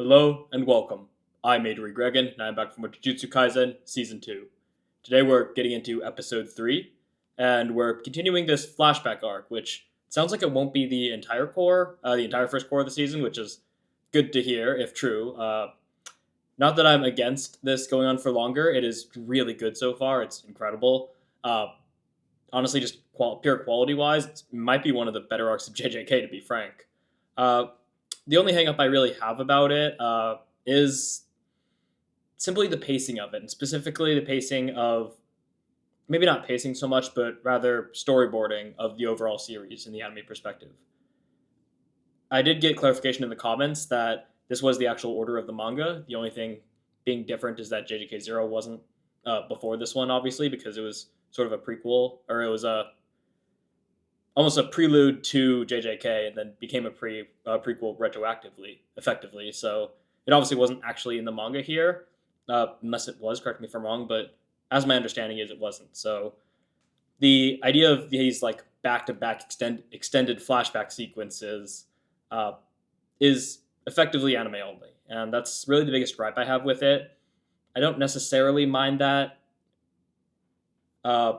Hello and welcome. I'm Adri Gregan, and I'm back from Jujutsu Kaisen Season 2. Today we're getting into Episode 3, and we're continuing this flashback arc, which sounds like it won't be the entire first core of the season, which is good to hear, if true. Not that I'm against this going on for longer. It is really good so far. It's incredible. Uh, Honestly, just pure quality wise, it might be one of the better arcs of JJK, to be frank. Uh, the only hang up I really have about it is simply the pacing of it, and specifically the pacing of maybe not pacing so much, but rather storyboarding of the overall series in the anime perspective. I did get clarification in the comments that this was the actual order of the manga. The only thing being different is that JJK Zero wasn't before this one, obviously, because it was sort of a prequel, or it was almost a prelude to JJK, and then became a prequel retroactively, effectively. So it obviously wasn't actually in the manga here, unless it was. Correct me if I'm wrong, but as my understanding is, it wasn't. So the idea of these like back-to-back extended flashback sequences uh, is effectively anime only, and that's really the biggest gripe I have with it. I don't necessarily mind that uh,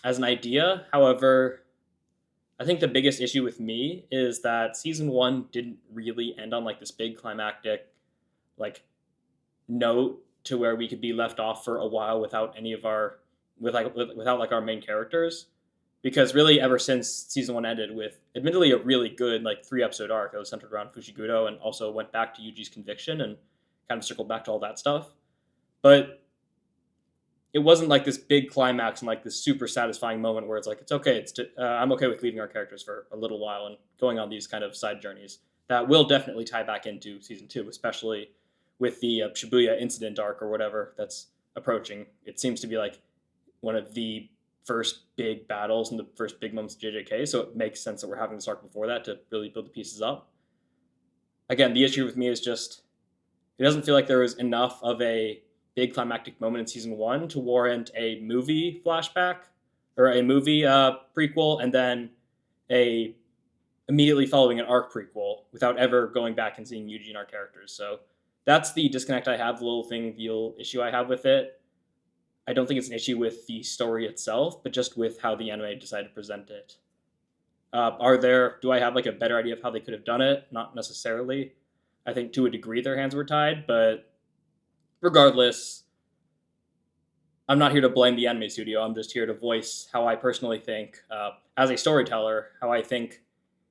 as an idea. However, I think the biggest issue with me is that season one didn't really end on like this big climactic like note to where we could be left off for a while without any of our without like our main characters, because really ever since season one ended with admittedly a really good like 3 episode arc that was centered around Fushigudo and also went back to Yuji's conviction and kind of circled back to all that stuff, but it wasn't like this big climax and like this super satisfying moment where it's like it's okay. I'm okay with leaving our characters for a little while and going on these kind of side journeys that will definitely tie back into season two, especially with the Shibuya incident arc or whatever that's approaching. It seems to be like one of the first big battles and the first big moments of JJK, so it makes sense that we're having this arc before that to really build the pieces up. Again, the issue with me is just it doesn't feel like there was enough of a big climactic moment in season one to warrant a movie flashback or a movie prequel and then a immediately following an arc prequel without ever going back and seeing Yuji and our characters. So that's the disconnect I have, the little issue I have with it. I don't think it's an issue with the story itself, but just with how the anime decided to present it. Do I have like a better idea of how they could have done it? Not necessarily. I think to a degree their hands were tied, but regardless, I'm not here to blame the anime studio. I'm just here to voice how I personally think, as a storyteller, how I think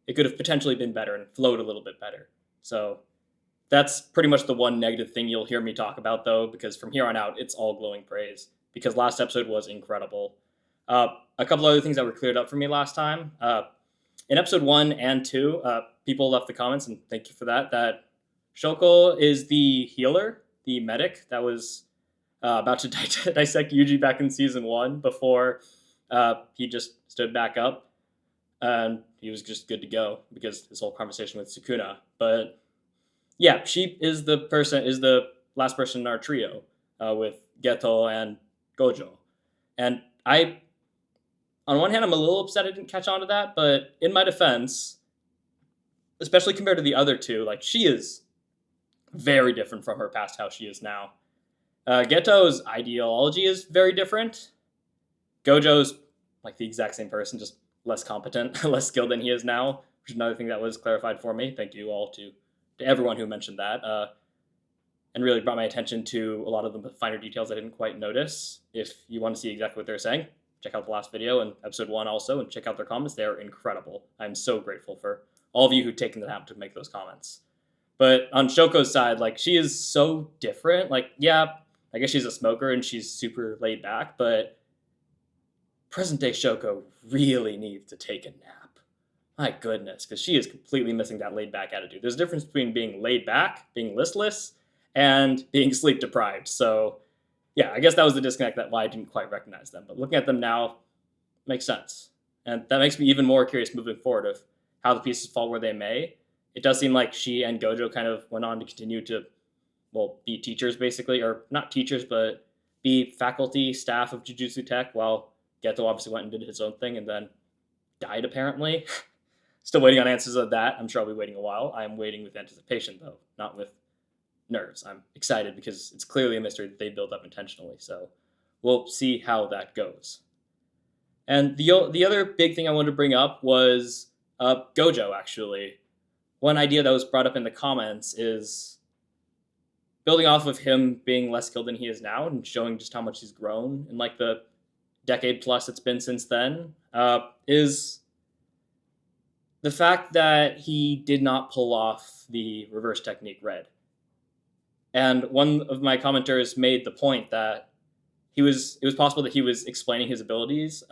it could have potentially been better and flowed a little bit better. So that's pretty much the one negative thing you'll hear me talk about, though, because from here on out, it's all glowing praise. Because last episode was incredible. A couple other things that were cleared up for me last time. In episode 1 and 2, people left the comments, and thank you for that, that Shoko is the healer, the medic that was about to dissect Yuji back in season 1 before he just stood back up and he was just good to go because his whole conversation with Sukuna. But yeah, she is the last person in our trio with Geto and Gojo. And on one hand, I'm a little upset I didn't catch on to that, but in my defense, especially compared to the other two, like she is very different from her past how she is now. Geto's ideology is very different. Gojo's like the exact same person, just less competent, less skilled than he is now, which is another thing that was clarified for me. Thank you all to everyone who mentioned that, and really brought my attention to a lot of the finer details I didn't quite notice. If you want to see exactly what they're saying, check out the last video and episode 1 also, and check out their comments. They are incredible. I'm so grateful for all of you who've taken the time to make those comments. But on Shoko's side, like she is so different. Like, yeah, I guess she's a smoker and she's super laid back, but present day Shoko really needs to take a nap. My goodness, because she is completely missing that laid back attitude. There's a difference between being laid back, being listless, and being sleep deprived. So yeah, I guess that was the disconnect, that why I didn't quite recognize them. But looking at them now makes sense. And that makes me even more curious moving forward of how the pieces fall where they may. It does seem like she and Gojo kind of went on to continue to, well, be teachers basically, or not teachers, but be faculty, staff of Jujutsu Tech, while Geto obviously went and did his own thing and then died apparently. Still waiting on answers of that. I'm sure I'll be waiting a while. I am waiting with anticipation though, not with nerves. I'm excited because it's clearly a mystery that they built up intentionally. So we'll see how that goes. And the other big thing I wanted to bring up was Gojo, actually. One idea that was brought up in the comments is building off of him being less skilled than he is now and showing just how much he's grown in like the decade plus it's been since then, is the fact that he did not pull off the reverse technique red. And one of my commenters made the point that it was possible that he was explaining his abilities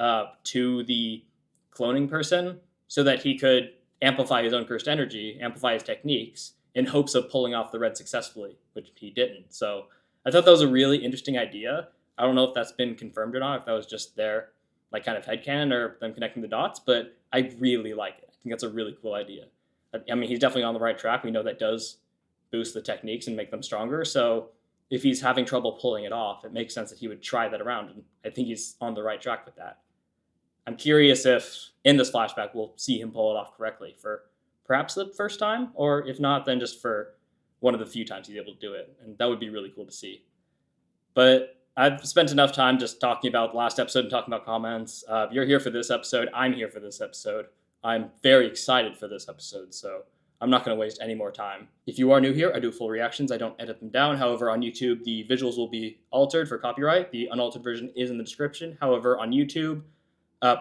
to the cloning person so that he could amplify his own cursed energy, amplify his techniques, in hopes of pulling off the red successfully, which he didn't. So I thought that was a really interesting idea. I don't know if that's been confirmed or not, if that was just their like kind of headcanon or them connecting the dots, but I really like it. I think that's a really cool idea. I mean, he's definitely on the right track. We know that does boost the techniques and make them stronger. So if he's having trouble pulling it off, it makes sense that he would try that around. And I think he's on the right track with that. I'm curious if in this flashback we'll see him pull it off correctly for perhaps the first time, or if not, then just for one of the few times he's able to do it. And that would be really cool to see. But I've spent enough time just talking about the last episode and talking about comments. You're here for this episode. I'm here for this episode. I'm very excited for this episode, so I'm not going to waste any more time. If you are new here, I do full reactions. I don't edit them down. However, on YouTube, the visuals will be altered for copyright. The unaltered version is in the description. However, on YouTube,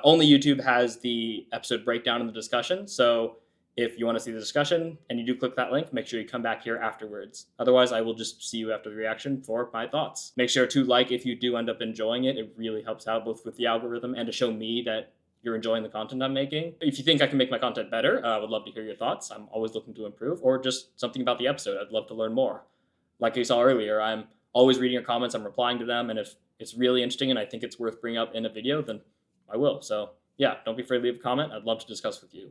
only YouTube has the episode breakdown in the discussion. So if you want to see the discussion and you do click that link, make sure you come back here afterwards. Otherwise, I will just see you after the reaction for my thoughts. Make sure to like if you do end up enjoying it. It really helps out both with the algorithm and to show me that you're enjoying the content I'm making. If you think I can make my content better, I would love to hear your thoughts. I'm always looking to improve, or just something about the episode. I'd love to learn more. Like you saw earlier, I'm always reading your comments, I'm replying to them, and if it's really interesting and I think it's worth bringing up in a video, then I will. So yeah, don't be afraid to leave a comment. I'd love to discuss with you.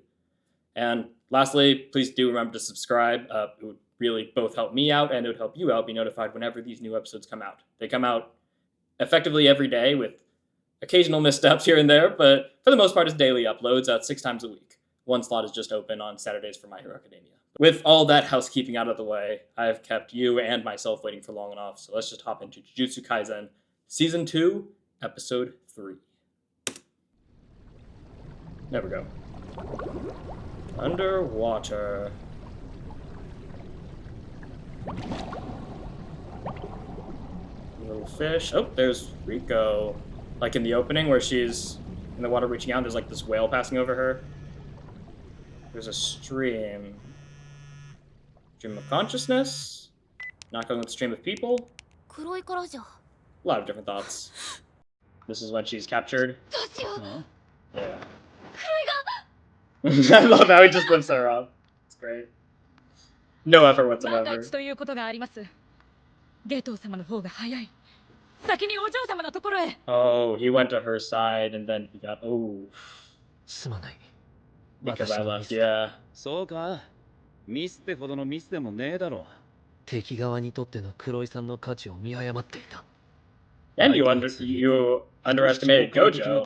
And lastly, please do remember to subscribe. It would really both help me out and it would help you out be notified whenever these new episodes come out. They come out effectively every day with occasional missteps here and there, but for the most part, it's daily uploads 6 times a week. One slot is just open on Saturdays for My Hero Academia. With all that housekeeping out of the way, I've kept you and myself waiting for long enough, so let's just hop into Jujutsu Kaisen Season 2, Episode 3. There we go. Underwater. Little fish. Oh, there's Riko. Like in the opening where she's in the water reaching out, there's like this whale passing over her. There's a stream. Stream of consciousness. Not going with the stream of people. A lot of different thoughts. This is when she's captured. Yeah. I love how he just lifts her up. It's great. No effort whatsoever. Oh, he went to her side and then he got. Oh. Because I left, yeah. そうか。ミスってほどのミスでもねえだろ。敵側にとっての黒井さんの価値を見誤っていた。And you underestimated Gojo.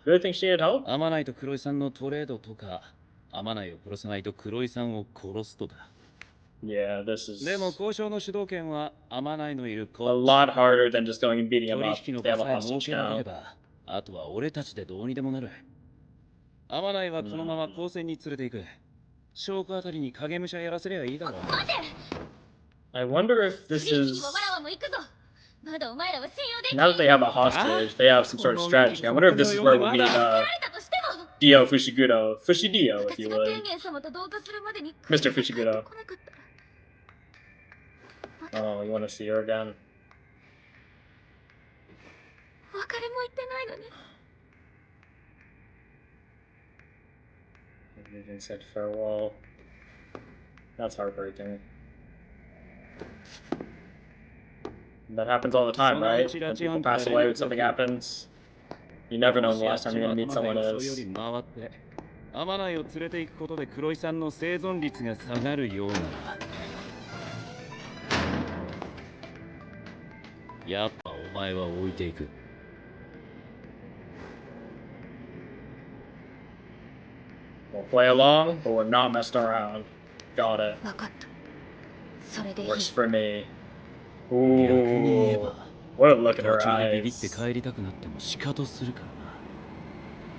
Really think she needed help? アマナイと黒井さんのトレードとか、アマナイを殺さないと黒井さんを殺すとだ。Yeah, this is でも交渉の主導権はアマナイのいる a lot harder than just going and beating him up. 取引の They 場 have a さえ設 hostage けなけれ now. ば、あとは俺たちでどうにでもなる。アマナイはこのまま高専に連れて行く。証拠あたりに影武者やらせりゃいいだろう。I wonder if this is... Now that they have a hostage, they have some sort of strategy. I wonder if this is where we'll meet Dio Fushigudo. Fushidio, if you would. Mr. Fushigudo. Oh, you want to see her again? They said farewell. That's heartbreaking. That happens all the time, right? When people pass away, when something happens, you never know when the last time you're gonna meet someone is. アマナイを連れて行くことで黒井さんの生存率が下がるようならやっぱお前は置いていく。We'll play along, but we're not messing around. Got it. Works for me. 逆に言え Ooh. ば What a look at 途 her 中でビビって eyes. 帰りたくなっても仕方するか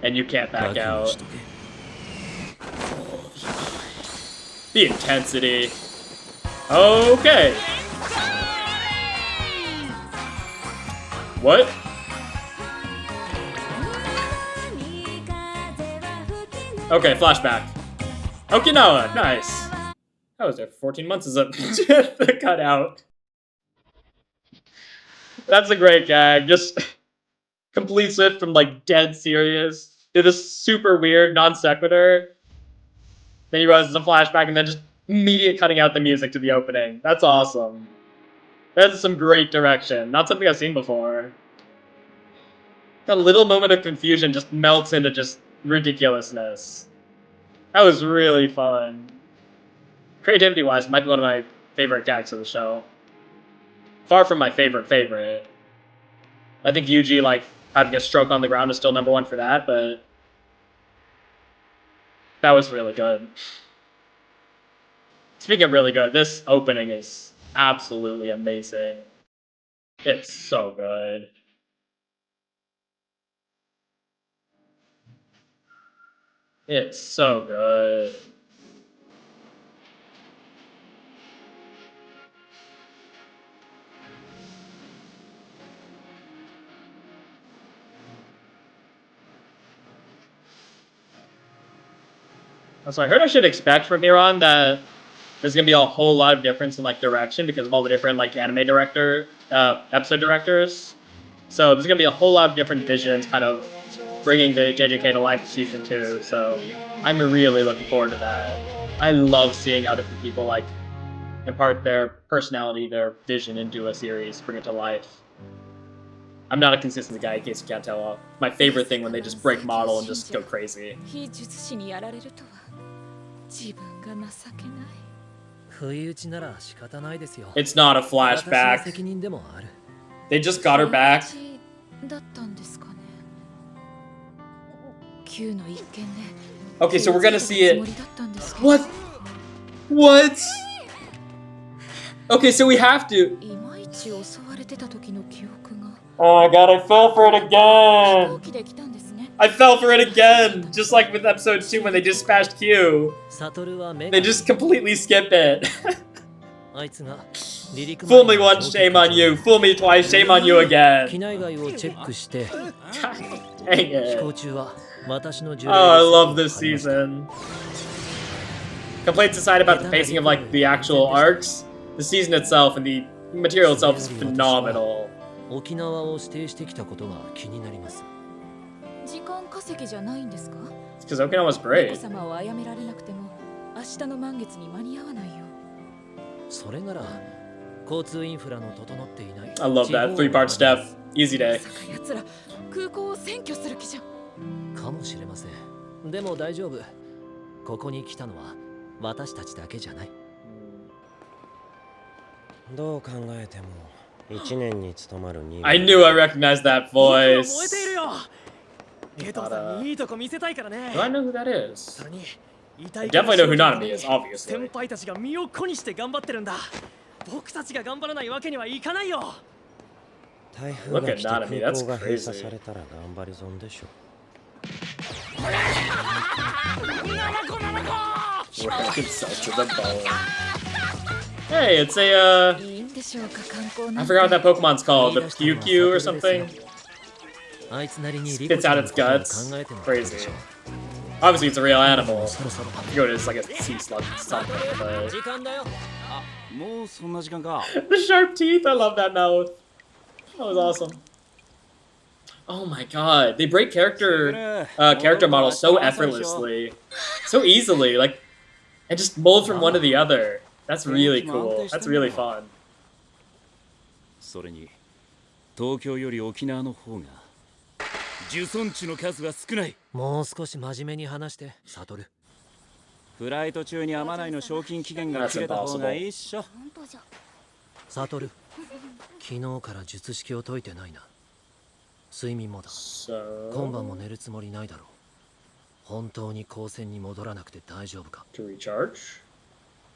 ら And you can't な back 覚悟 out. しとけ The intensity. Okay. What? Okay, flashback. Okinawa, nice. I was there for 14 months as a cutout. That's a great gag. Just complete switch from like dead serious to this super weird non sequitur. Then you realize it's a flashback and then just immediate cutting out the music to the opening. That's awesome. That's some great direction. Not something I've seen before. A little moment of confusion just melts into just ridiculousness. That was really fun. Creativity wise, might be one of my favorite gags of the show. Far from my favorite. I think Yuji, like, having a stroke on the ground is still number one for that, but that was really good. Speaking of really good, this opening is absolutely amazing. It's so good. It's so good. So I heard I should expect from here on that there's gonna be a whole lot of difference in like direction because of all the different like anime episode directors. So there's gonna be a whole lot of different visions, kind of bringing the JJK to life season 2. So I'm really looking forward to that. I love seeing how different people like impart their personality, their vision into a series, bring it to life. I'm not a consistent guy, in case you can't tell. My favorite thing when they just break model and just go crazy. It's not a flashback. They just got her back. Okay, so we're gonna see it. What? What? Okay, so we have to. Oh my god, I fell for it again! I fell for it again! Just like with episode 2 when they dispatched Q. They just completely skip it. Fool me once, shame on you. Fool me twice, shame on you again. Dang it. Oh, I love this season. Complaints aside about the pacing of like the actual arcs, the season itself and the material itself is phenomenal. It's because Okinawa's great. I love that 3-part step. Easy day. I knew I recognized that voice. Do I know who that is? I definitely know who Nanami is, obviously. Look at Nanami, that's crazy. Wrecked itself to the bone. Hey, it's a, I forgot what that Pokemon's called, the Pyukyu or something? Spits out its guts. Crazy. Obviously, it's a real animal. I forget what it is, like a sea slug or something, but... The sharp teeth, I love that mouth. That was awesome. Oh my god, they break character models so effortlessly. So easily, like, and just mold from one to the other. That's really cool. That's really fun. That's impossible. 睡眠もだ。今晩も寝るつもりないだろう。本当に高専に戻らなくて大丈夫か。To recharge?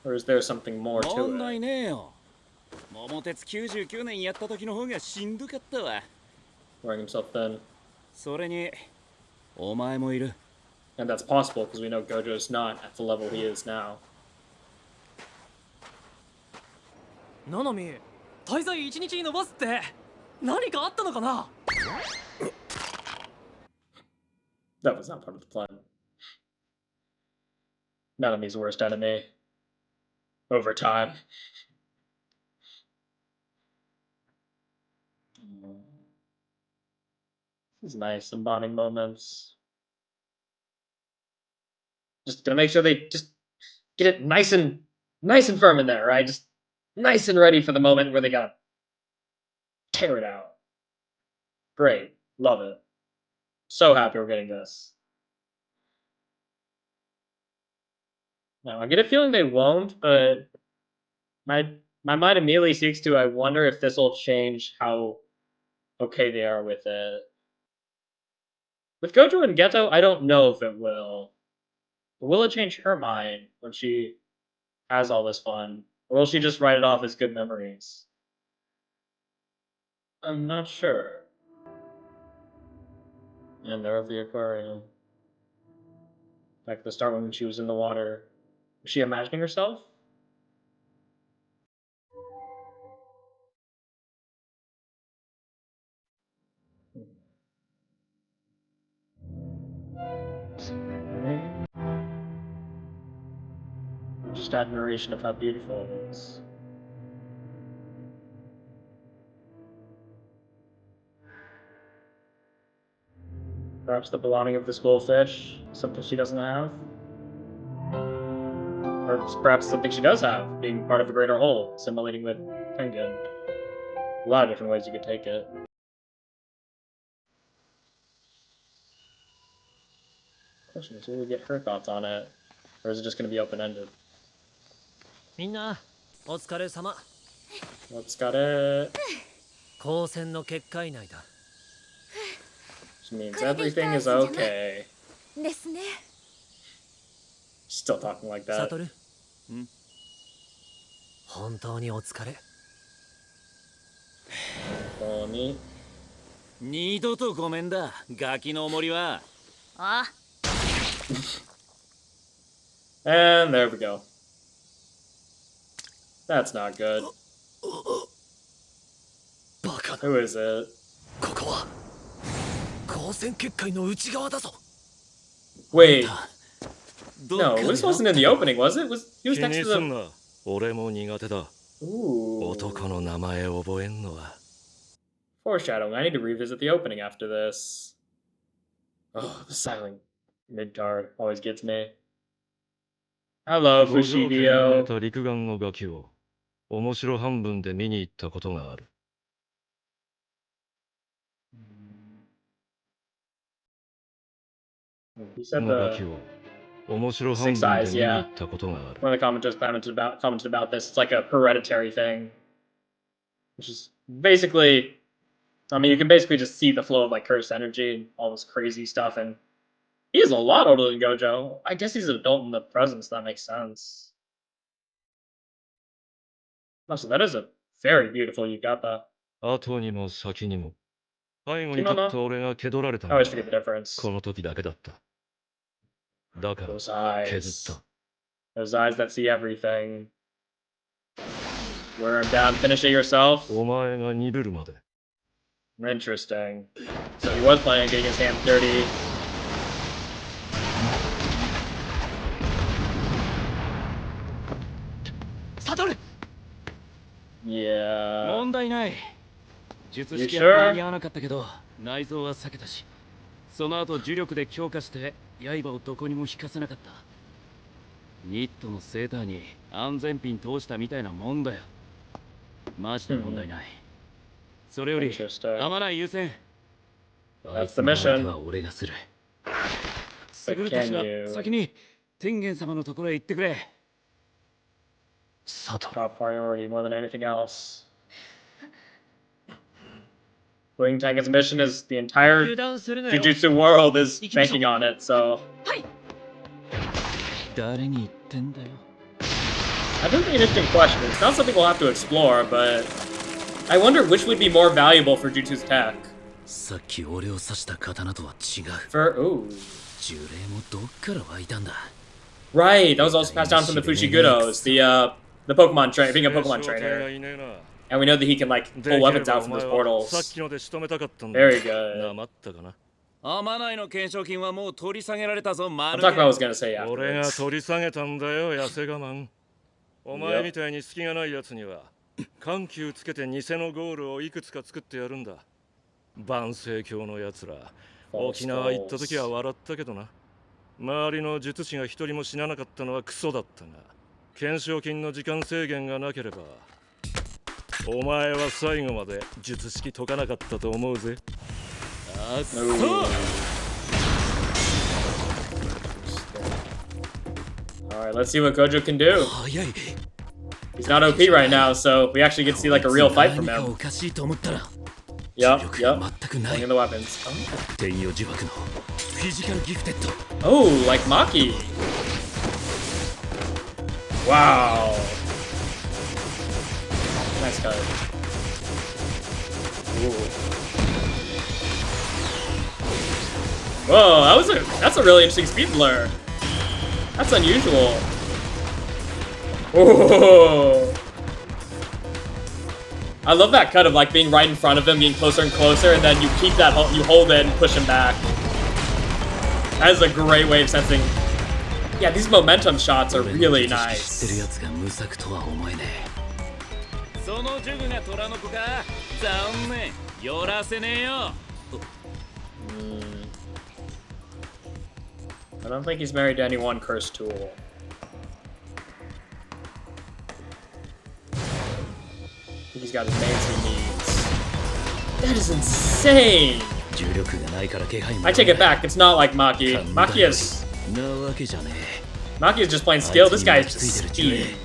Or is there something more 問 to 題 it? ねえよ。桃鉄99年やった時の方がしんどかったわ。 Wearing himself thin. それに、お前もいる。 And that's possible because we know Gojo's not at the level he is now. ななみ、滞在1日に伸ばすって何かあったのかな。 That was not part of the plan. Nanami's worst enemy. Over time. This is nice, some bonding moments. Just gonna make sure they just get it nice and firm in there, right? Just nice and ready for the moment where they gotta tear it out. Great. Love it. So happy we're getting this. Now, I get a feeling they won't, but my mind immediately seeks to, I wonder if this will change how okay they are with it. With Gojo and Geto, I don't know if it will. But will it change her mind when she has all this fun? Or will she just write it off as good memories? I'm not sure. And there's the aquarium. Back at the start when she was in the water. Was she imagining herself? Just admiration of how beautiful it is. Perhaps the belonging of this goldfish, something she doesn't have? Or perhaps something she does have, being part of a greater whole, assimilating with Tengen. A lot of different ways you could take it. Question is, will we get her thoughts on it? Or is it just going to be open-ended? みんなお疲れ様。 Let's got it. 高専の結果以内だ。 Which means everything is okay. ですね。 Still talking like サ that. トル。本当にお疲れ。 Bonnie. 二度とごめんだ、ガキの森は。あ、 And there we go. That's not good. バカだ。 Who is it? ここは高専結界の内側だぞ。 Wait. どっ No, かで this wasn't in the opening, was it? He was 気 next に to すん the... な。俺も苦手だ。 Ooh. 男の名前覚えんのは。 Foreshadowing. I need to revisit the opening after this. Oh, the silent mid-card always gets me. Hello, 五条家が生まれ Fushidio. た陸岸のガキを面白半分で見に行ったことがある。 He そ said のガ the キを面白半 six 分 eyes, で見に yeah. 行ったことがある。 One of the commenters commented about this. It's like a hereditary thing. Which is basically... I mean, you can basically just see the flow of, like, cursed energy and all this crazy stuff, and he is a lot older than Gojo. I guess he's an adult in the present, so that makes sense. Oh, so that is a very beautiful yukata. 後にも先にも背後に立った俺が蹴取られた I の always は forget the difference. この時だけだった。だから Those 削っ eyes. た。 Those eyes that see everything. Wear him down, finish it yourself. お前が鈍るまで。 Interesting. So he was planning on getting his hands dirty. サトル。 Yeah. 問題ない。術 You 式 sure? は間に合わなかったけど、内臓は避けたし、その後呪力で強化して刃をどこにも引かせなかった。ニットのセーターに安全ピン通したみたいなもんだよ。マジで問題ない。それより、 Interesting. 合わない優先。 That's the mission. は俺がする。 But スグルたち can は you? 先に天元様のところへ行ってくれ。サトル。 Top priority more than anything else. Wing Tengen's mission is the entire 油断するなよ。 Jujutsu world is banking on it, so はい。誰に言ってんだよ。That does be an interesting question. It's not something we'll have to explore, but I wonder which would be more valuable for Jutsu's tech. さっき俺を刺した刀とは違う。 For ooh. 呪霊もどっから湧いたんだ。 Right, that was also passed down from the Fushigudos, the Pokemon trainer, being a Pokemon trainer. And we know that he can like pull weapons out from those portals. Very good. 天内の懸賞金はもう取り下げられたぞ、I'll talk about what I was gonna say 俺が afterwards. 取り下げたんだよ、痩せ我慢。お前みたいに隙がない奴には緩急つけて偽のゴールをいくつか作ってやるんだ。万世教の奴ら、沖縄行った時は笑ったけどな。周りの術師が一人も死ななかったのはクソだったが、懸賞金の時間制限がなければ、お前は最後まで術式解かなかったと思うぜ。あっそう。Alright, let's see what Gojo can do. He's not OP right now, so we actually get to see like a real fight from him. Yup. Pulling in the weapons. Oh, like Maki. Wow. Nice cut. Ooh. Whoa, that's a really interesting speed blur. That's unusual. Whoa. I love that cut of like being right in front of him, getting closer and closer, and then you keep that, you hold it and push him back. That is a great way of sensing. Yeah, these momentum shots are really nice. I don't think he's married to any one cursed tool. I think he's got his mates he needs. That is insane! I take it back, it's not like Maki. Maki is just plain skill, this guy is just speed.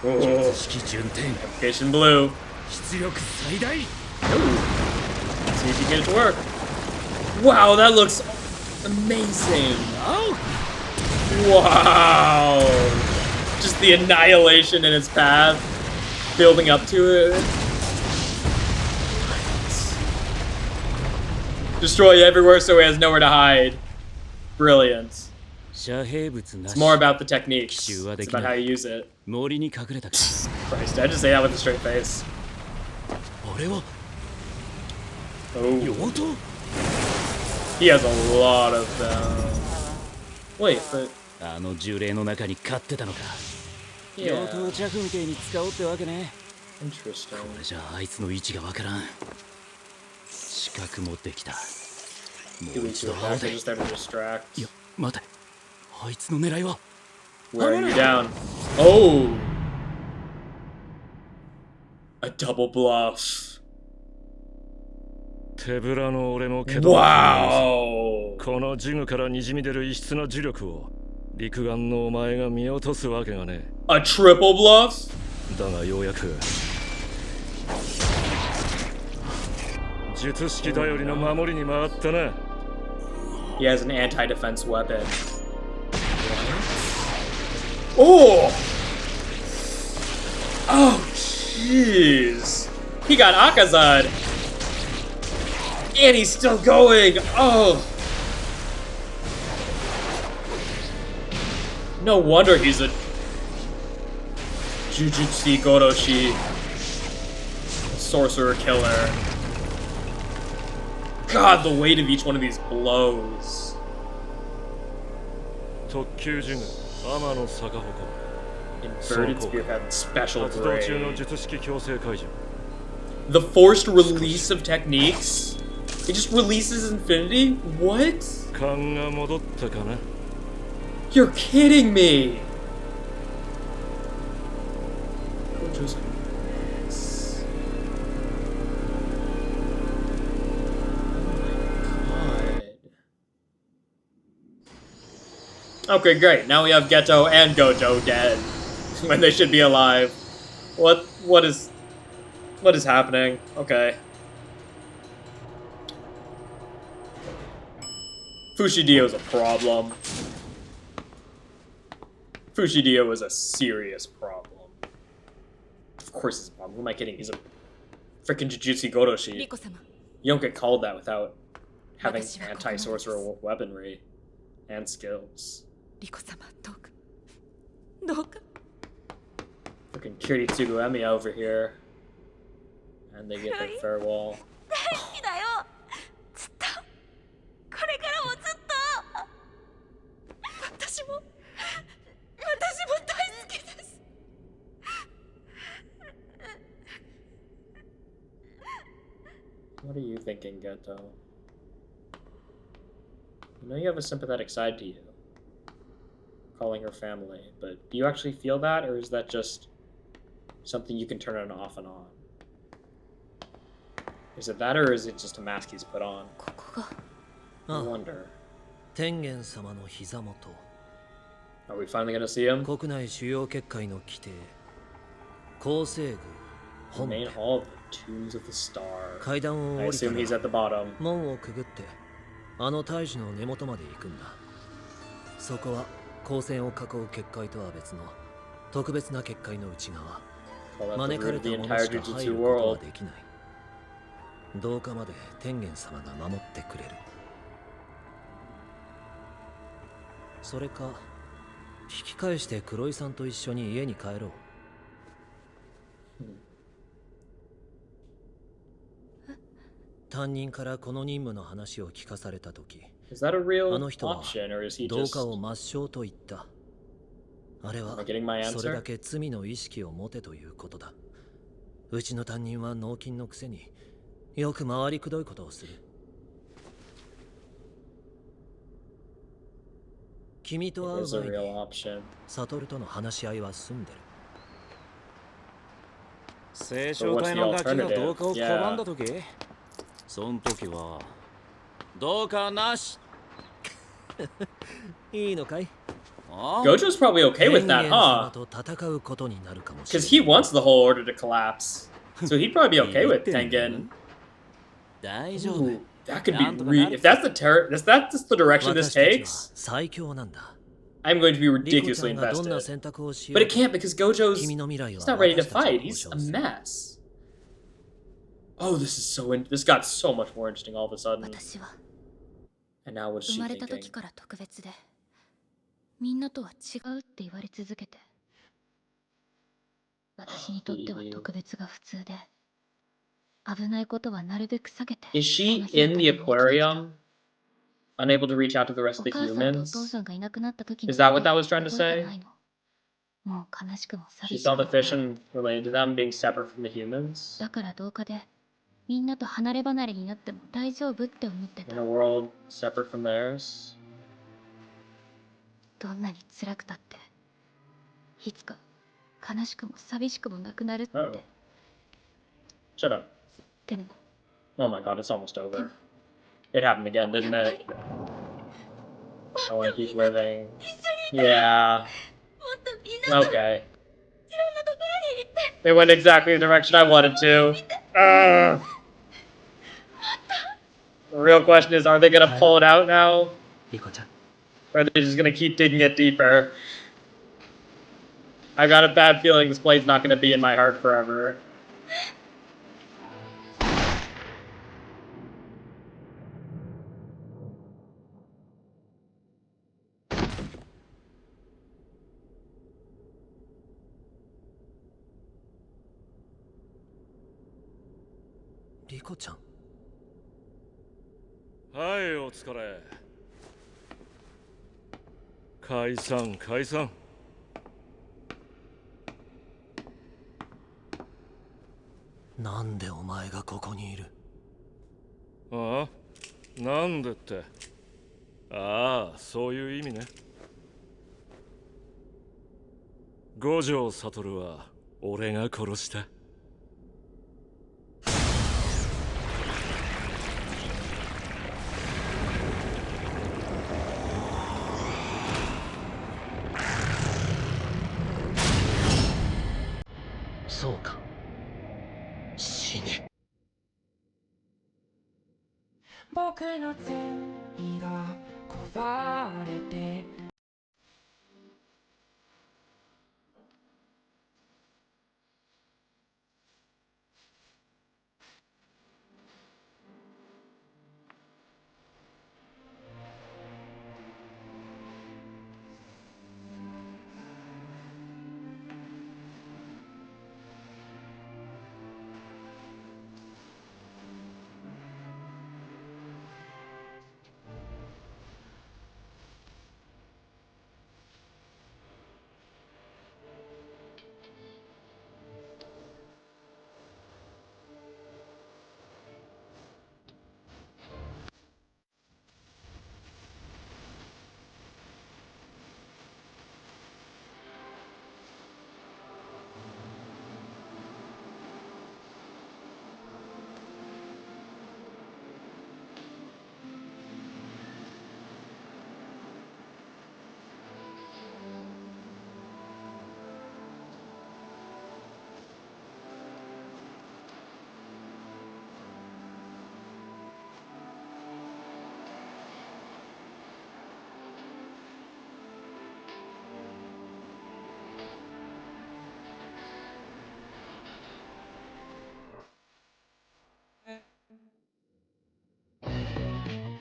Application blue. See if you get it to work. Wow, that looks amazing. Wow. Just the annihilation in its path. Building up to it. Destroy everywhere so he has nowhere to hide. Brilliant. It's more about the techniques. It's about how you use it. Christ, I just say that with a straight face. Oh. He has a lot of them. Wait, but... Yeah. Interesting. He leads to a back, just there to distract. Wearing you down. Oh! A double bluff. Wow! このジムから滲み出る異質な呪力を陸眼のお前が見落とすわけがね。A triple bluff? だがようやく術式頼りの守りに回ったな。He has an anti-defense weapon. Oh! Oh, jeez. He got Akazad. And he's still going. Oh. No wonder he's a Jujutsu Goroshi sorcerer killer. God, the weight of each one of these blows. Inverted spear pattern, special grade. The forced release of techniques? It just releases infinity? What? You're kidding me! Gojo's a mess. Okay, great. Now we have Geto and Gojo dead when they should be alive. What is happening? Okay. Fushidio is a problem. Fushidio is a serious problem. Of course he's a problem. Who am I kidding? He's a freaking Jujutsu Goroshi. リコ様 You don't get called that without having 私はここ anti-sorcerer weaponry and skills. リコ様どうかどうか Freaking Kiritsugu Emiya over here. And they get their farewell. 大好きだよずっとこれからもずっと私も大好きです What are you thinking, Geto? You know you have a sympathetic side to you. Calling her family, but do you actually feel that, or is that just something you can turn on off and on? Is it that, or is it just a mask he's put on? ここが I wonder. 天元様の膝元 Are we finally gonna see him? 国内主要結界の規定厚生宮 The 本 main 殿 hall of the Tombs of the Star. 階段を I 降りた assume he's ら at the bottom. 門をくぐってあの大樹の根元まで行くんだそこは光線を囲う結界とは別の特別な結界の内側 Call that the 招か root れ of た the 者 entire しか入 Jujutsu ることは world. できないどうかまで天元様が守ってくれるそれか引き返して黒井さんと一緒に家に帰ろう担任からこの任務の話を聞かされたとき Is that a real あの人は option, or is he 同 just 化を抹消と言ったあれは Am I getting my それ answer? だけ罪の意識を持てということだうちの担任は脳筋のくせによく回りくどいことをする君と It 会 is う a 前 real に option. サトルとの話し合いは済んでる聖書隊のガキが同化を拒んだ時そん時は同化なしいいのかい Gojo's probably okay with that, 天元様 huh? と戦うことになるかもしれ Because ない he wants the whole order to collapse. So he'd probably be okay with 言ってんの Tengen. 大丈夫 Ooh, that could be Down to the if that's the if that's the direction this 私たちは takes, 最強なんだ I'm going to be リコちゃ ridiculously んがどんな invested. 選択をしよ But う it can't because Gojo's 君の未来 he's は not ready to 私たち fight. が保 He's 証 a する mess. Oh, this got so much more interesting all of a sudden. 私は And now what's 生 she まれた thinking? 時から特別でみんなとは違うって言われ続けて私にとっては特別が普通で危ないことはなるべく避けて Is she この日の in た the めに生きてきた aquarium? Unable to reach out to the rest お of the 母さんとお父 humans? さんがいなくなった時の Is that what that was trying to 覚え say? てないのもう悲しくも She 寂しく saw も the fish and related to them being separate from the humans? だからどうかでみんなと離れ離れになっても大丈夫って思ってた In a world separate from theirs? どんなに辛くたっていつか悲しくも寂しくもなくなるって Oh. Shut up. でも Oh my god, it's almost over. It happened again, didn't it? I want to keep living. Yeah. もっとみんなと Okay. いろんなところに行って They went exactly the direction I wanted to. The real question is, are they gonna pull it out now? リコちゃん Or are they just gonna keep digging it deeper? I got a bad feeling this blade's not gonna be in my heart forever. Riko ちゃんはいお疲れ解散解散なんでお前がここにいるああなんでってああそういう意味ね五条悟は俺が殺したそうか死ね僕の善意がこばれて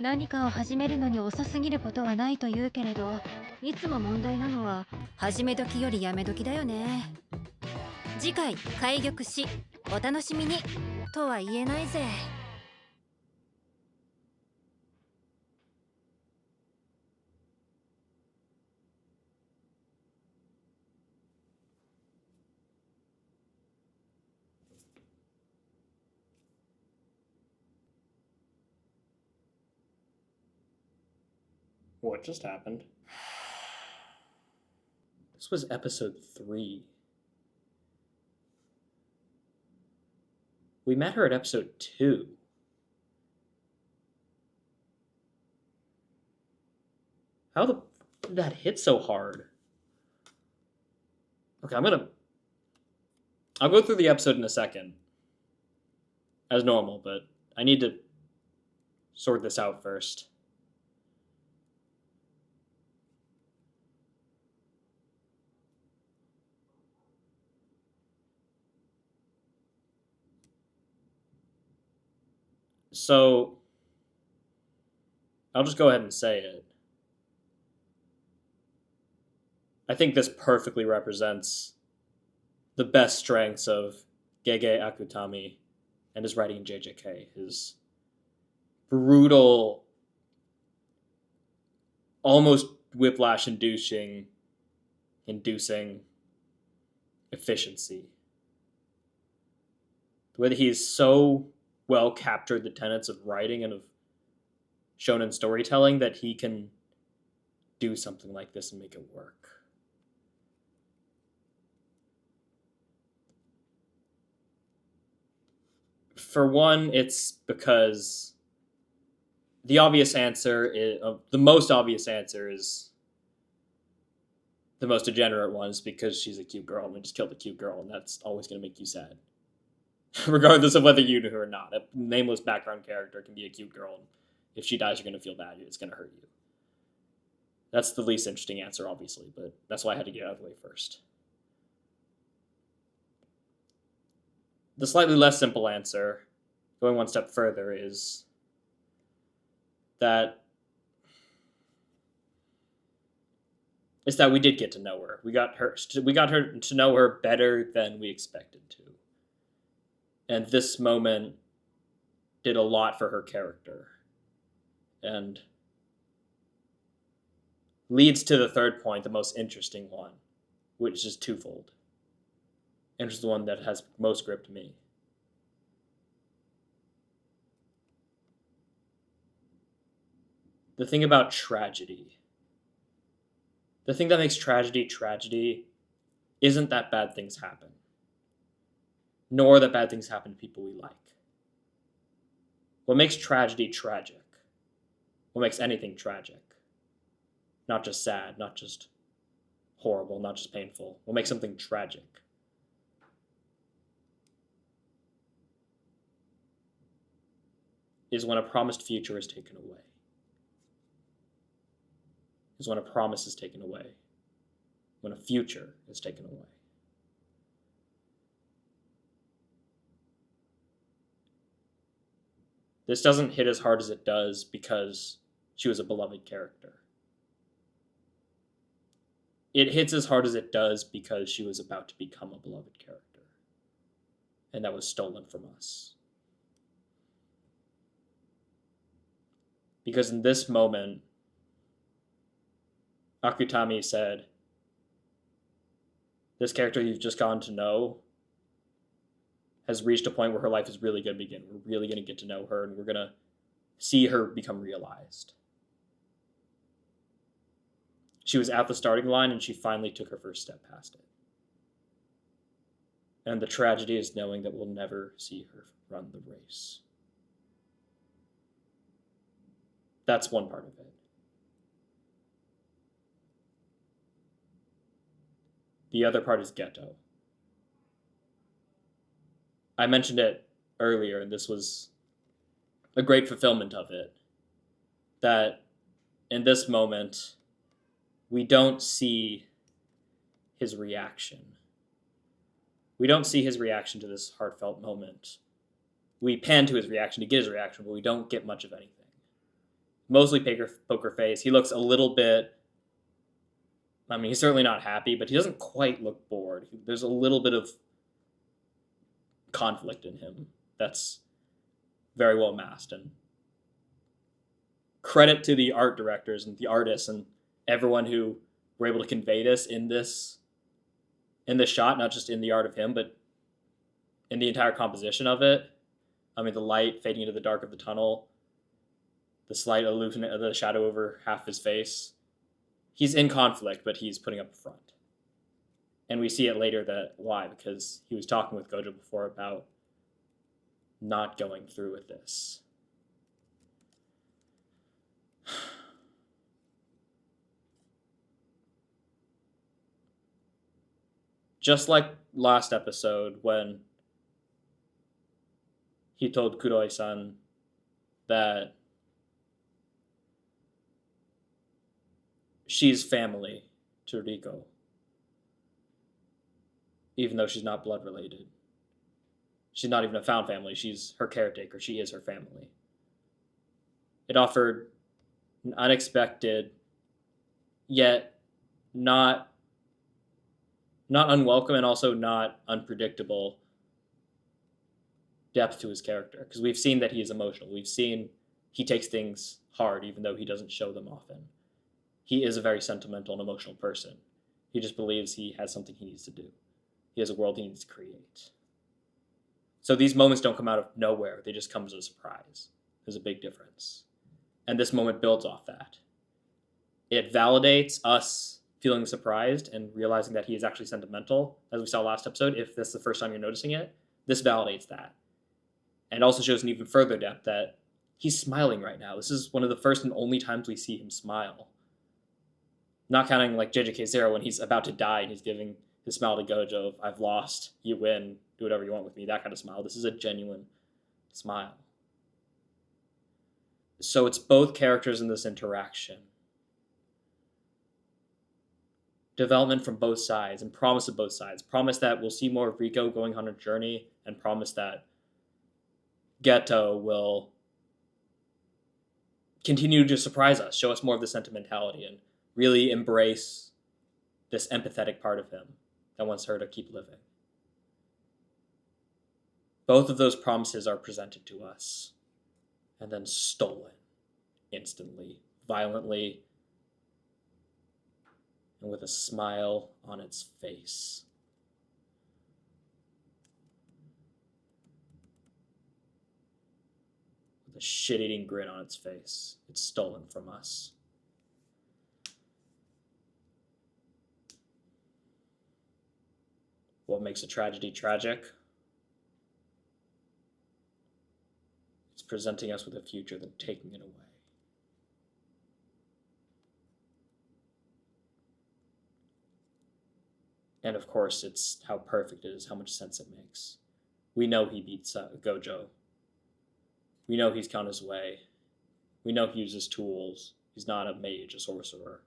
何かを始めるのに遅すぎることはないと言うけれど、いつも問題なのは始め時よりやめ時だよね。次回開玉しお楽しみにとは言えないぜ。What just happened? This was episode 3. We met her at episode 2. How the did that hit so hard? Okay, I'll go through the episode in a second. As normal, but I need to sort this out first. So, I'll just go ahead and say it. I think this perfectly represents the best strengths of Gege Akutami and his writing in JJK. His brutal, almost whiplash-inducing efficiency. The way that he's so well captured the tenets of writing and of shonen storytelling that he can do something like this and make it work. For one, it's because the most obvious answer is the most degenerate one, is because she's a cute girl and we just killed a cute girl, and that's always going to make you sad. Regardless of whether you knew her or not. A nameless background character can be a cute girl, and if she dies, you're going to feel bad. It's going to hurt you. That's the least interesting answer, obviously, but that's why I had to get out of the way first. The slightly less simple answer, going one step further, is that we did get to know her. We got her to know her better than we expected to. And this moment did a lot for her character. And leads to the third point, the most interesting one, which is twofold. And which is the one that has most gripped me. The thing about tragedy. The thing that makes tragedy isn't that bad things happen. Nor that bad things happen to people we like. What makes tragedy tragic? What makes anything tragic? Not just sad, not just horrible, not just painful. What makes something tragic? Is when a promised future is taken away. is when a promise is taken away, when a future is taken away. This doesn't hit as hard as it does because she was a beloved character. It hits as hard as it does because she was about to become a beloved character. And that was stolen from us. Because in this moment, Akutami said, this character you've just gotten to know has reached a point where her life is really going to begin. We're really going to get to know her, and we're going to see her become realized. She was at the starting line, and she finally took her first step past it. And the tragedy is knowing that we'll never see her run the race. That's one part of it. The other part is Geto. I mentioned it earlier, and this was a great fulfillment of it. That in this moment, we don't see his reaction. We don't see his reaction to this heartfelt moment. We pan to his reaction to get his reaction, but we don't get much of anything. Mostly poker face. He looks a little bit, I mean, he's certainly not happy, but he doesn't quite look bored. There's a little bit of conflict in him that's very well masked. And credit to the art directors and the artists and everyone who were able to convey this in this shot, not just in the art of him, but in the entire composition of it. I mean, the light fading into the dark of the tunnel, the slight illusion of the shadow over half his face. He's in conflict, but he's putting up a front. And we see it later that why, because he was talking with Gojo before about not going through with this. Just like last episode when he told Kuroi-san that she's family to Riko, even though she's not blood related. She's not even a found family. She's her caretaker. She is her family. It offered an unexpected, yet not unwelcome and also not unpredictable depth to his character. Because we've seen that he is emotional. We've seen he takes things hard, even though he doesn't show them often. He is a very sentimental and emotional person. He just believes he has something he needs to do. He has a world he needs to create. So these moments don't come out of nowhere. They just come as a surprise. There's a big difference. And this moment builds off that. It validates us feeling surprised and realizing that he is actually sentimental, as we saw last episode. If this is the first time you're noticing it, this validates that. And also shows an even further depth that he's smiling right now. This is one of the first and only times we see him smile. Not counting like JJK0 when he's about to die and he's giving his smile to Gojo of, I've lost, you win, do whatever you want with me, that kind of smile. This is a genuine smile. So it's both characters in this interaction. Development from both sides and promise of both sides. Promise that we'll see more of Riko going on her journey, and promise that Geto will continue to surprise us, show us more of the sentimentality, and really embrace this empathetic part of him that wants her to keep living. Both of those promises are presented to us and then stolen instantly, violently, and with a smile on its face. With a shit-eating grin on its face. It's stolen from us. What makes a tragedy tragic? It's presenting us with a future, then taking it away. And of course, it's how perfect it is, how much sense it makes. We know he beats Gojo. We know he's gone his way. We know he uses tools. He's not a mage, a sorcerer.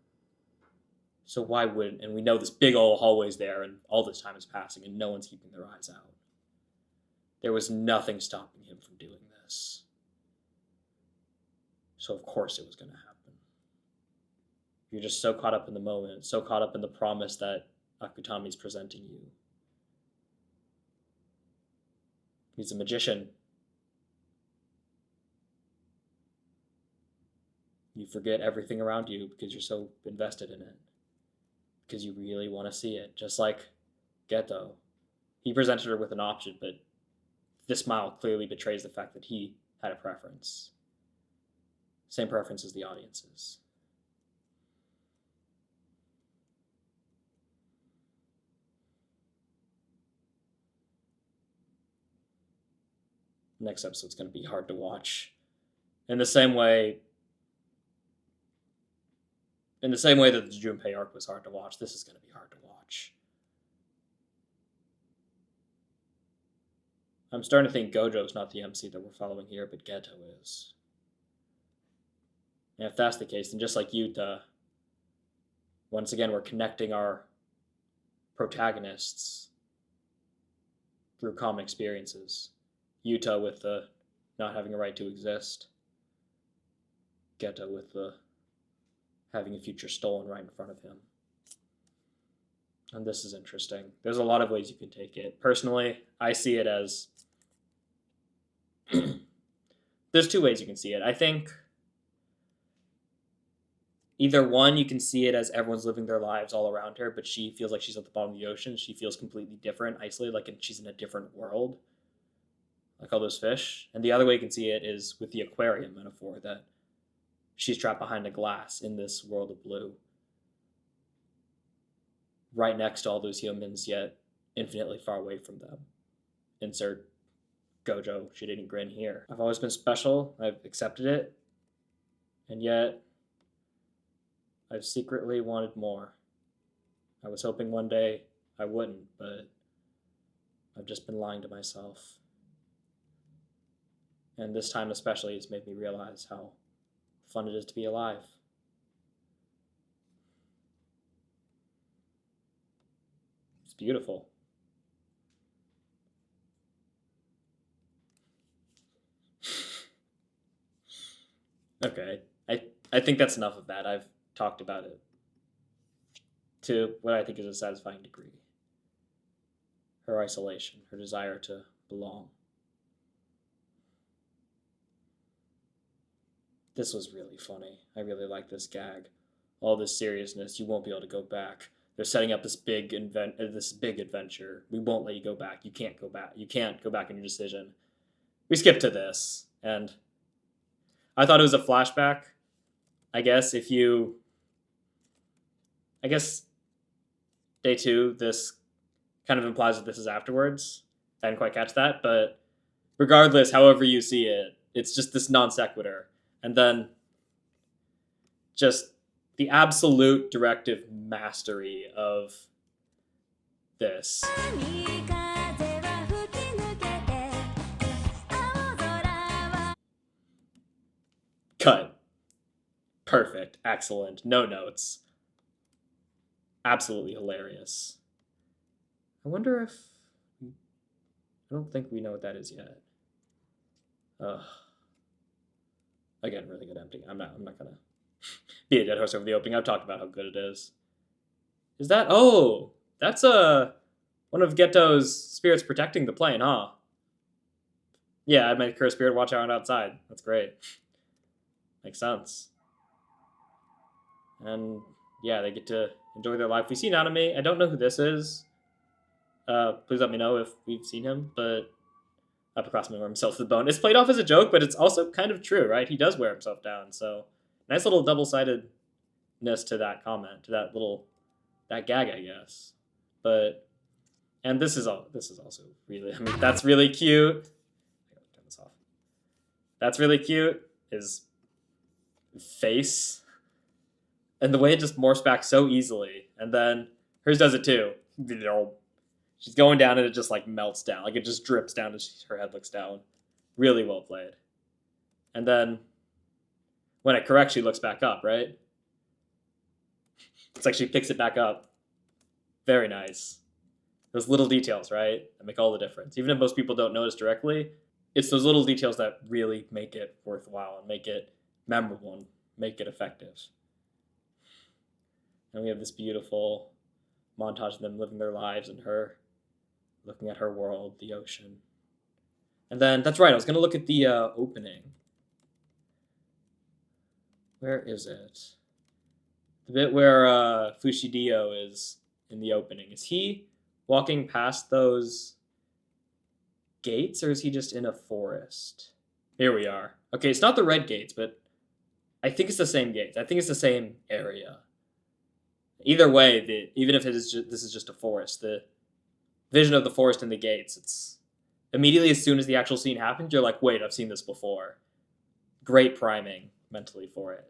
So why wouldn't? And we know this big old hallway's there, and all this time is passing, and no one's keeping their eyes out. There was nothing stopping him from doing this. So of course it was going to happen. You're just so caught up in the moment, so caught up in the promise that Akutami's presenting you. He's a magician. You forget everything around you because you're so invested in it. Because you really want to see it. Just like Geto. He presented her with an option, but this smile clearly betrays the fact that he had a preference. Same preference as the audience's. Next episode's going to be hard to watch. In the same way that the Junpei arc was hard to watch, this is going to be hard to watch. I'm starting to think Gojo's not the MC that we're following here, but Geto is. And if that's the case, then just like Yuta, once again, we're connecting our protagonists through common experiences. Yuta with the not having a right to exist. Geto with the having a future stolen right in front of him. And this is interesting. There's a lot of ways you can take it. Personally, I see it as... There's two ways you can see it. I think either one, you can see it as everyone's living their lives all around her, but she feels like she's at the bottom of the ocean. She feels completely different, isolated, like she's in a different world. Like all those fish. And the other way you can see it is with the aquarium metaphor, that she's trapped behind a glass in this world of blue. Right next to all those humans, yet infinitely far away from them. Insert Gojo shit-eating grin here. I've always been special. I've accepted it. And yet, I've secretly wanted more. I was hoping one day I wouldn't, but I've just been lying to myself. And this time especially, it's made me realize how fun it is to be alive. It's beautiful. Okay, I think that's enough of that. I've talked about it to what I think is a satisfying degree. Her isolation, her desire to belong. This was really funny. I really like this gag. All this seriousness, you won't be able to go back. They're setting up this big adventure. We won't let you go back. You can't go back. You can't go back in your decision. We skip to this, and I thought it was a flashback. I guess day 2, this kind of implies that this is afterwards. I didn't quite catch that, but regardless, however you see it, it's just this non sequitur. And then just the absolute directive mastery of this. Cut. Perfect. Excellent. No notes. Absolutely hilarious. I wonder if... I don't think we know what that is yet. Ugh. Again, really good ending. I'm not gonna be a dead horse over the opening. I've talked about how good it is. Is that... Oh! That's one of Geto's spirits protecting the plane, huh? Yeah, I make her spirit watch out outside. That's great. Makes sense. And yeah, they get to enjoy their life. We see Nanami. I don't know who this is. Please let me know if we've seen him, but Uppercrossman wear himself to the bone. It's played off as a joke, but it's also kind of true, right? He does wear himself down, so nice little double-sidedness to that comment, to that gag, I guess. But and this is also really, I mean, that's really cute. I gotta turn this off. That's really cute. His face. And the way it just morphs back so easily. And then hers does it too. She's going down and it just like melts down. Like it just drips down as her head looks down. Really well played. And then when it corrects, she looks back up, right? It's like she picks it back up. Very nice. Those little details, right? That make all the difference. Even if most people don't notice directly, it's those little details that really make it worthwhile and make it memorable and make it effective. And we have this beautiful montage of them living their lives and her looking at her world, the ocean. And then, that's right, I was going to look at the opening. Where is it? The bit where Fushidio is in the opening. Is he walking past those gates, or is he just in a forest? Here we are. Okay, it's not the red gates, but I think it's the same gates. I think it's the same area. Either way, even if this is just a forest, the vision of the forest and the gates, it's immediately as soon as the actual scene happens, you're like, wait, I've seen this before. Great priming mentally for it.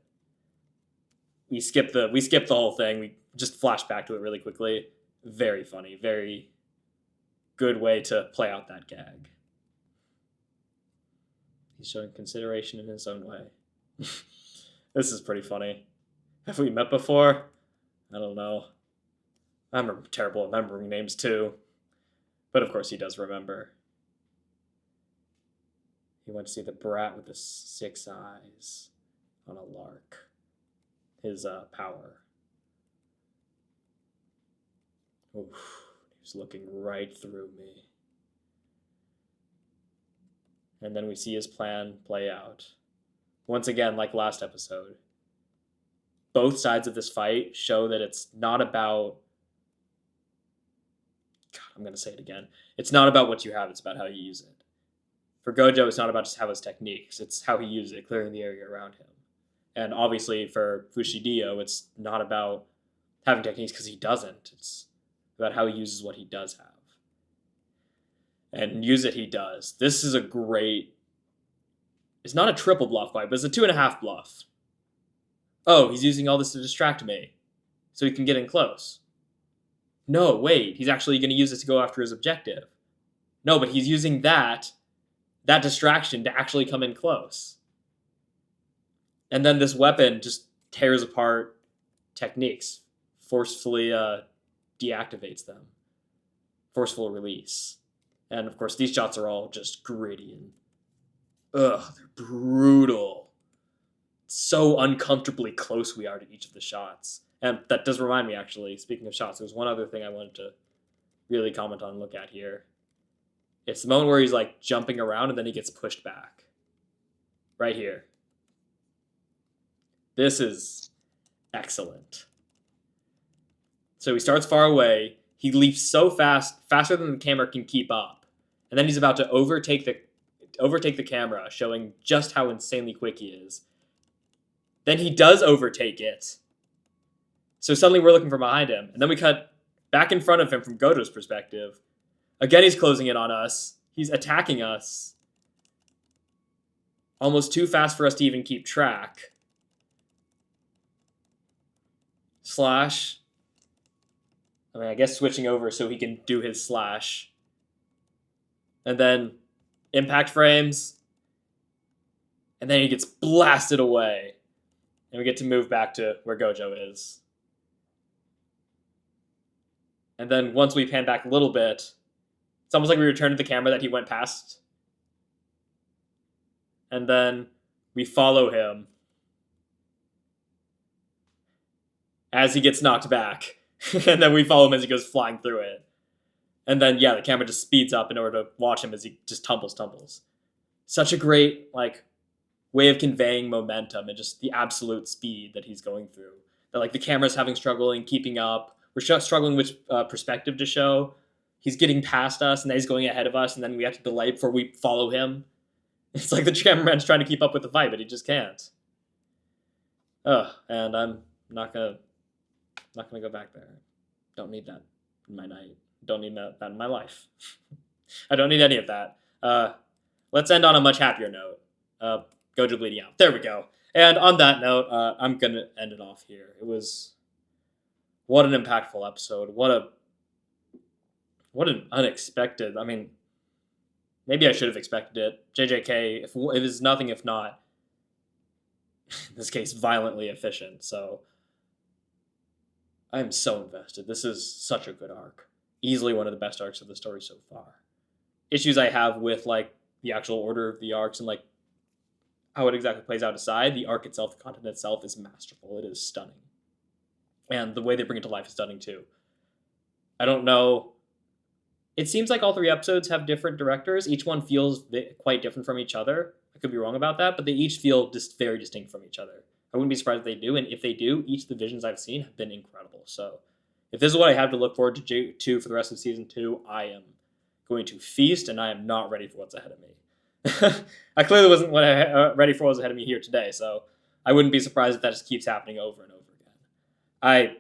We skip the whole thing. We just flash back to it really quickly. Very funny. Very good way to play out that gag. He's showing consideration in his own way. This is pretty funny. Have we met before? I don't know. I'm terrible at remembering names too. But of course he does remember. He went to see the brat with the 6 eyes on a lark. His power. Oof, he was looking right through me. And then we see his plan play out. Once again, like last episode, both sides of this fight show that it's not about... God, I'm going to say it again. It's not about what you have, it's about how you use it. For Gojo, it's not about just how his techniques, it's how he uses it, clearing the area around him. And obviously for Fushidio, it's not about having techniques because he doesn't. It's about how he uses what he does have. And use it he does. This is a great... It's not a triple bluff fight, but it's a 2.5 bluff. Oh, he's using all this to distract me, so he can get in close. No, wait, he's actually going to use this to go after his objective. No, but he's using that distraction to actually come in close. And then this weapon just tears apart techniques, forcefully deactivates them. Forceful release. And of course, these shots are all just gritty and they're brutal. So uncomfortably close we are to each of the shots. And that does remind me, actually, speaking of shots, there's one other thing I wanted to really comment on and look at here. It's the moment where he's like jumping around and then he gets pushed back. Right here. This is excellent. So he starts far away. He leaps so fast, faster than the camera can keep up. And then he's about to overtake the camera, showing just how insanely quick he is. Then he does overtake it. So suddenly we're looking from behind him. And then we cut back in front of him from Goto's perspective. Again, he's closing in on us. He's attacking us. Almost too fast for us to even keep track. Slash. I mean, I guess switching over so he can do his slash. And then impact frames. And then he gets blasted away. And we get to move back to where Gojo is. And then once we pan back a little bit, it's almost like we return to the camera that he went past. And then we follow him as he gets knocked back. And then we follow him as he goes flying through it. And then, yeah, the camera just speeds up in order to watch him as he just tumbles. Such a great, way of conveying momentum and just the absolute speed that he's going through. That, the camera's having trouble in keeping up. We're struggling with perspective to show. He's getting past us, and then he's going ahead of us, and then we have to delay before we follow him. It's like the cameraman's trying to keep up with the fight, but he just can't. And I'm not gonna go back there. Don't need that in my night. Don't need that in my life. I don't need any of that. Let's end on a much happier note. Gojo bleeding out. There we go. And on that note, I'm gonna end it off here. It was... What an impactful episode. What an unexpected... I mean, maybe I should have expected it. JJK, if it is nothing if not, in this case, violently efficient. So, I'm so invested. This is such a good arc. Easily one of the best arcs of the story so far. Issues I have with like the actual order of the arcs and like how it exactly plays out aside, the arc itself, the content itself is masterful. It is stunning. And the way they bring it to life is stunning too. I don't know. It seems like all 3 episodes have different directors. Each one feels quite different from each other. I could be wrong about that, but they each feel just very distinct from each other. I wouldn't be surprised if they do, and if they do, each of the visions I've seen have been incredible. So if this is what I have to look forward to for the rest of season 2, I am going to feast, and I am not ready for what's ahead of me. I clearly wasn't ready for what was ahead of me here today, so I wouldn't be surprised if that just keeps happening over and over again.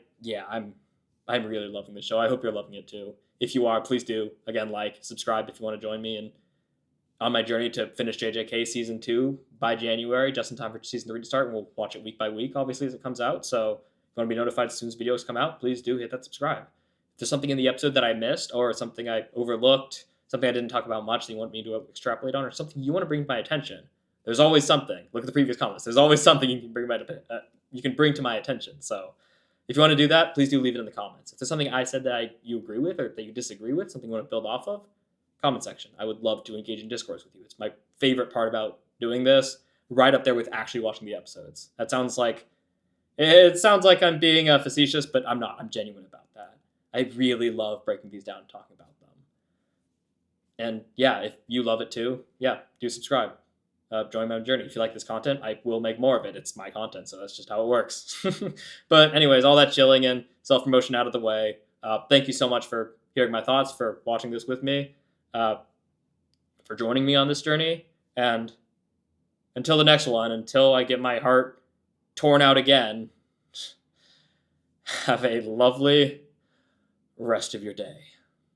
I'm really loving the show. I hope you're loving it too. If you are, please do, again, like, subscribe if you want to join me and on my journey to finish JJK Season 2 by January, just in time for Season 3 to start, and we'll watch it week by week, obviously, as it comes out. So if you want to be notified as soon as videos come out, please do hit that subscribe. If there's something in the episode that I missed, or something I overlooked, something I didn't talk about much that you want me to extrapolate on, or something you want to bring to my attention, there's always something. Look at the previous comments. There's always something you can bring to my attention. So if you want to do that, please do leave it in the comments. If there's something I said that you agree with or that you disagree with, something you want to build off of, comment section. I would love to engage in discourse with you. It's my favorite part about doing this, right up there with actually watching the episodes. It sounds like I'm being facetious, but I'm not. I'm genuine about that. I really love breaking these down and talking about them. And yeah, if you love it too, yeah, do subscribe. Join my journey. If you like this content, I will make more of it. It's my content, so that's just how it works. But anyways, all that chilling and self-promotion out of the way. Thank you so much for hearing my thoughts, for watching this with me, for joining me on this journey. And until the next one, until I get my heart torn out again, have a lovely rest of your day.